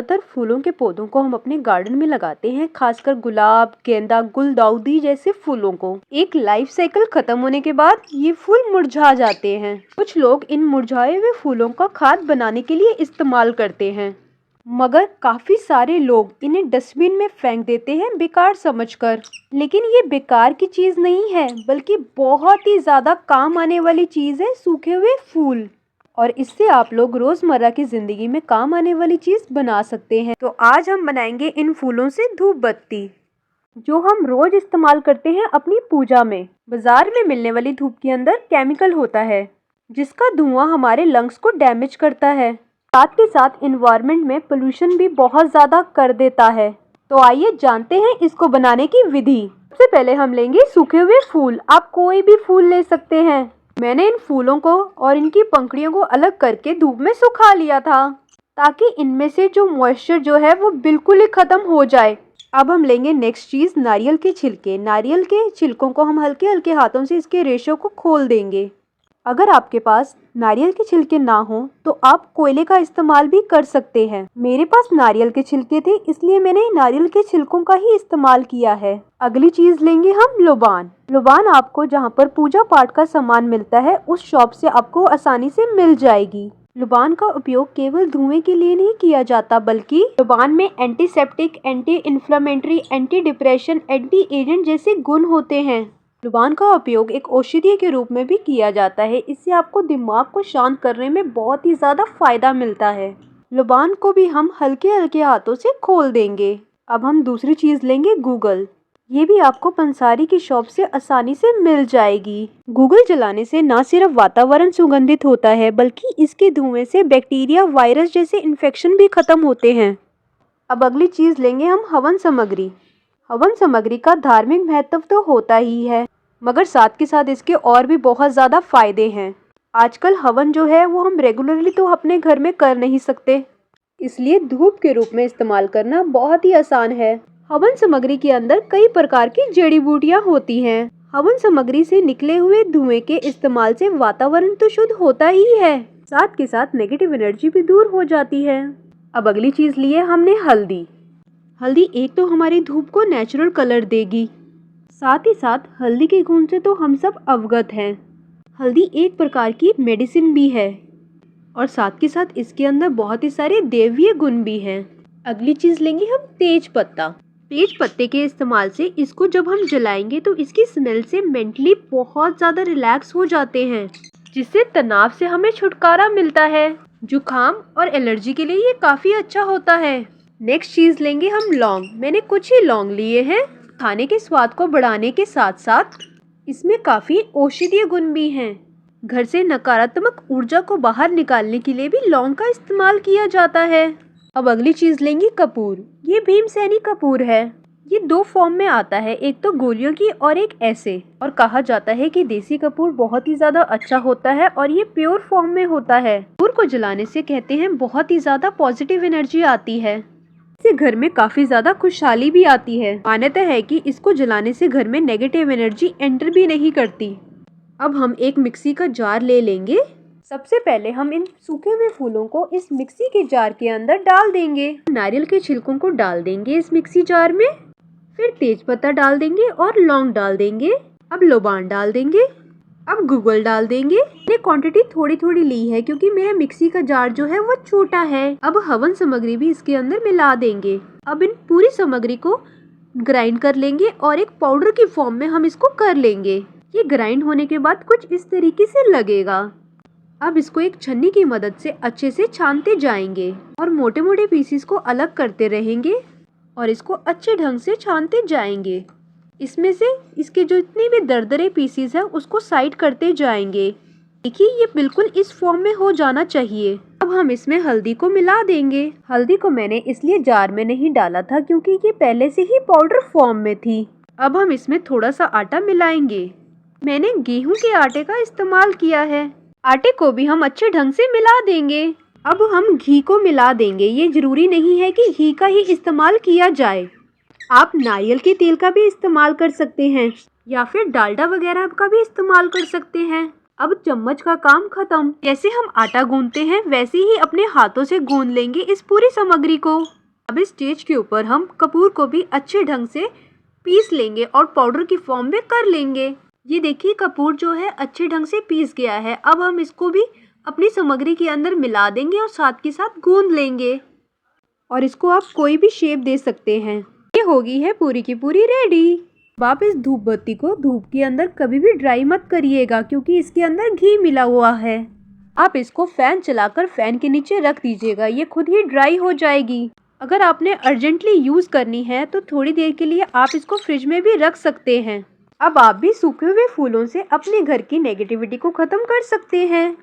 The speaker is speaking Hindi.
ज़्यादातर फूलों के पौधों को हम अपने गार्डन में लगाते हैं, खासकर गुलाब, गेंदा, गुलदाउदी जैसे फूलों को। एक लाइफ साइकिल खत्म होने के बाद ये फूल मुरझा जाते हैं। कुछ लोग इन मुरझाए हुए फूलों का खाद बनाने के लिए इस्तेमाल करते हैं, मगर काफी सारे लोग इन्हें डस्टबिन में फेंक देते हैं बेकार समझकर। लेकिन ये बेकार की चीज नहीं है, बल्कि बहुत ही ज्यादा काम आने वाली चीज है, सूखे हुए फूल। और इससे आप लोग रोजमर्रा की जिंदगी में काम आने वाली चीज बना सकते हैं। तो आज हम बनाएंगे इन फूलों से धूप बत्ती, जो हम रोज इस्तेमाल करते हैं अपनी पूजा में। बाजार में मिलने वाली धूप के अंदर केमिकल होता है, जिसका धुआं हमारे लंग्स को डैमेज करता है, साथ के साथ इन्वायरमेंट में पोल्यूशन भी बहुत ज़्यादा कर देता है। तो आइए जानते हैं इसको बनाने की विधि। सबसे पहले हम लेंगे सूखे हुए फूल। आप कोई भी फूल ले सकते हैं। मैंने इन फूलों को और इनकी पंखुड़ियों को अलग करके धूप में सुखा लिया था, ताकि इनमें से जो मॉइस्चर जो है वो बिल्कुल ही ख़त्म हो जाए। अब हम लेंगे नेक्स्ट चीज़, नारियल के छिलके। नारियल के छिलकों को हम हल्के हल्के हाथों से इसके रेशों को खोल देंगे। अगर आपके पास नारियल के छिलके ना हो तो आप कोयले का इस्तेमाल भी कर सकते हैं। मेरे पास नारियल के छिलके थे, इसलिए मैंने नारियल के छिलकों का ही इस्तेमाल किया है। अगली चीज लेंगे हम लोबान। लोबान आपको जहाँ पर पूजा पाठ का सामान मिलता है उस शॉप से आपको आसानी से मिल जाएगी। लोबान का उपयोग केवल धुएं के लिए नहीं किया जाता, बल्कि लोबान में antiseptic, anti inflammatory, anti depression, anti agent जैसे गुण होते हैं। लोबान का उपयोग एक औषधि के रूप में भी किया जाता है। इससे आपको दिमाग को शांत करने में बहुत ही ज़्यादा फायदा मिलता है। लोबान को भी हम हल्के हल्के हाथों से खोल देंगे। अब हम दूसरी चीज़ लेंगे गूगल। ये भी आपको पंसारी की शॉप से आसानी से मिल जाएगी। गूगल जलाने से न सिर्फ वातावरण सुगंधित होता है, बल्कि इसके धुएं से बैक्टीरिया, वायरस जैसे इन्फेक्शन भी खत्म होते हैं। अब अगली चीज़ लेंगे हम हवन सामग्री। हवन सामग्री का धार्मिक महत्व तो होता ही है, मगर साथ के साथ इसके और भी बहुत ज़्यादा फायदे हैं। आजकल हवन जो है वो हम रेगुलरली तो अपने घर में कर नहीं सकते, इसलिए धूप के रूप में इस्तेमाल करना बहुत ही आसान है। हवन सामग्री के अंदर कई प्रकार की जड़ी बूटियाँ होती हैं। हवन सामग्री से निकले हुए धुएं के इस्तेमाल से वातावरण तो शुद्ध होता ही है, साथ के साथ नेगेटिव एनर्जी भी दूर हो जाती है। अब अगली चीज़ लिए हमने हल्दी। हल्दी एक तो हमारी धूप को नेचुरल कलर देगी, साथ ही साथ हल्दी के गुण से तो हम सब अवगत हैं। हल्दी एक प्रकार की मेडिसिन भी है, और साथ के साथ इसके अंदर बहुत ही सारे दैवीय गुण भी हैं। अगली चीज़ लेंगे हम तेज पत्ता। तेज पत्ते के इस्तेमाल से इसको जब हम जलाएंगे तो इसकी स्मेल से मेंटली बहुत ज़्यादा रिलैक्स हो जाते हैं, जिससे तनाव से हमें छुटकारा मिलता है। जुकाम और एलर्जी के लिए ये काफ़ी अच्छा होता है। नेक्स्ट चीज़ लेंगे हम लौंग। मैंने कुछ ही लौंग लिए हैं। खाने के स्वाद को बढ़ाने के साथ साथ इसमें काफ़ी औषधीय गुण भी हैं। घर से नकारात्मक ऊर्जा को बाहर निकालने के लिए भी लौंग का इस्तेमाल किया जाता है। अब अगली चीज़ लेंगे कपूर। ये भीमसेनी कपूर है। ये दो फॉर्म में आता है, एक तो गोलियों की और एक ऐसे। और कहा जाता है कि देसी कपूर बहुत ही ज़्यादा अच्छा होता है और ये प्योर फॉर्म में होता है। कपूर को जलाने से कहते हैं बहुत ही ज़्यादा पॉजिटिव एनर्जी आती है। इससे घर में काफ़ी ज़्यादा खुशहाली भी आती है। मान्यता है कि इसको जलाने से घर में नेगेटिव एनर्जी एंटर भी नहीं करती। अब हम एक मिक्सी का जार ले लेंगे। सबसे पहले हम इन सूखे हुए फूलों को इस मिक्सी के जार के अंदर डाल देंगे। नारियल के छिलकों को डाल देंगे इस मिक्सी जार में, फिर तेज पत्ता डाल देंगे और लौंग डाल देंगे। अब लोबान डाल देंगे। अब गूगल डाल देंगे। मैंने क्वांटिटी थोड़ी थोड़ी ली है क्योंकि मेरा मिक्सी का जार जो है वो छोटा है। अब हवन सामग्री भी इसके अंदर मिला देंगे। अब इन पूरी सामग्री को ग्राइंड कर लेंगे और एक पाउडर की फॉर्म में हम इसको कर लेंगे। ये ग्राइंड होने के बाद कुछ इस तरीके से लगेगा। अब इसको एक छन्नी की मदद से अच्छे से छानते जाएंगे और मोटे मोटे पीसीस को अलग करते रहेंगे और इसको अच्छे ढंग से छानते जाएंगे। इसमें से इसके जो इतने भी दरदरे पीसीस है उसको साइड करते जाएंगे। देखिए ये बिल्कुल इस फॉर्म में हो जाना चाहिए। अब हम इसमें हल्दी को मिला देंगे। हल्दी को मैंने इसलिए जार में नहीं डाला था क्योंकि ये पहले से ही पाउडर फॉर्म में थी। अब हम इसमें थोड़ा सा आटा मिलाएंगे। मैंने गेहूं के आटे का इस्तेमाल किया है। आटे को भी हम अच्छे ढंग से मिला देंगे। अब हम घी को मिला देंगे। ये जरूरी नहीं है कि घी का ही इस्तेमाल किया जाए, आप नारियल के तेल का भी इस्तेमाल कर सकते हैं या फिर डालडा वगैरह का भी इस्तेमाल कर सकते हैं। अब चम्मच का काम खत्म। जैसे हम आटा गूंथते हैं वैसे ही अपने हाथों से गूंथ लेंगे इस पूरी सामग्री को। अब इस स्टेज के ऊपर हम कपूर को भी अच्छे ढंग से पीस लेंगे और पाउडर की फॉर्म में कर लेंगे। ये देखिए कपूर जो है अच्छे ढंग से पीस गया है। अब हम इसको भी अपनी सामग्री के अंदर मिला देंगे और साथ के साथ गूंथ लेंगे और इसको आप कोई भी शेप दे सकते हैं। ये हो गई है पूरी की पूरी रेडी। अब आप इस धूप बत्ती को धूप के अंदर कभी भी ड्राई मत करिएगा क्योंकि इसके अंदर घी मिला हुआ है। आप इसको फैन चलाकर फैन के नीचे रख दीजिएगा, ये खुद ही ड्राई हो जाएगी। अगर आपने अर्जेंटली यूज करनी है तो थोड़ी देर के लिए आप इसको फ्रिज में भी रख सकते हैं। अब आप भी सूखे हुए फूलों से अपने घर की नेगेटिविटी को खत्म कर सकते हैं।